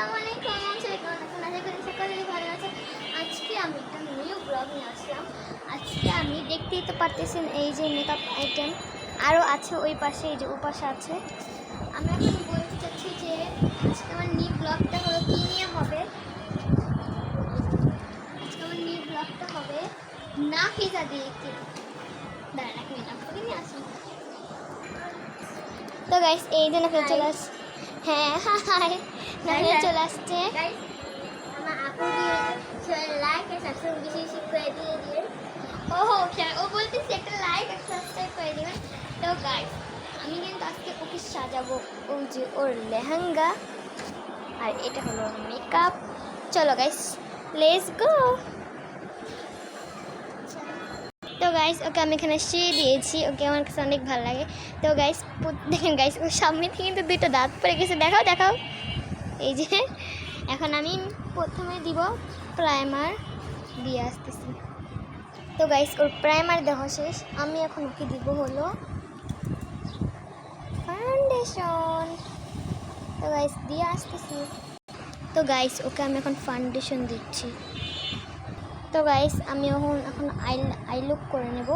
আসসালামু আলাইকুম, আশা করি সকলেই ভালো আছে। আজকে আমি একটা নিউ ব্লগ নিয়ে আসলাম। আজকে আমি দেখতেই তো পারতেছেন এই যে মেকআপ আইটেম আরও আছে, ওই পাশে এই যে ওপাশে আছে। আমি এখন বলতে চাচ্ছি যে আজকে আমার নিউ ব্লগটা হলো কী নিয়ে হবে। আজকে আমার নিউ ব্লগটা হবে নাফিজা দিয়ে কি দাঁড়ান এক মিনিট আপনাকে নিয়ে আসি। তো গাইস এই যে নাফিজা চলে আসছে। হ্যাঁ হাই নাফিজা চলে আসছে। আমার আপু দিয়ে লাইক আর সাবস্ক্রাইব বেশি করে দিয়ে দিবেন। ও বলতেছে একটা লাইক আর সাবস্ক্রাইব করে দিবেন। তো গাইস আমি কিন্তু আজকে ওকে সাজাবো। ওই যে ওর লেহেঙ্গা আর এটা হলো মেকআপ। চলো গাইস লেটস গো। তো গাইস ওকে আমি এখানে শুয়ে দিয়েছি, ওকে আমার কাছে অনেক ভালো লাগে। তো গাইস দেখেন গাইস ওর সামনে থেকে কিন্তু দুটো দাঁত পড়ে গেছে, দেখাও দেখাও। এই যে এখন আমি প্রথমে দিব প্রাইমার দিয়ে আসতেছি। তো গাইস ওর প্রাইমার দেওয়া শেষ, আমি এখন ওকে দিব হলো ফাউন্ডেশন। তো গাইস দিয়ে আসতেছি। তো গাইস ওকে আমি এখন ফাউন্ডেশন দিচ্ছি। তো গাইস আমি এখন আই লুক করে নেব।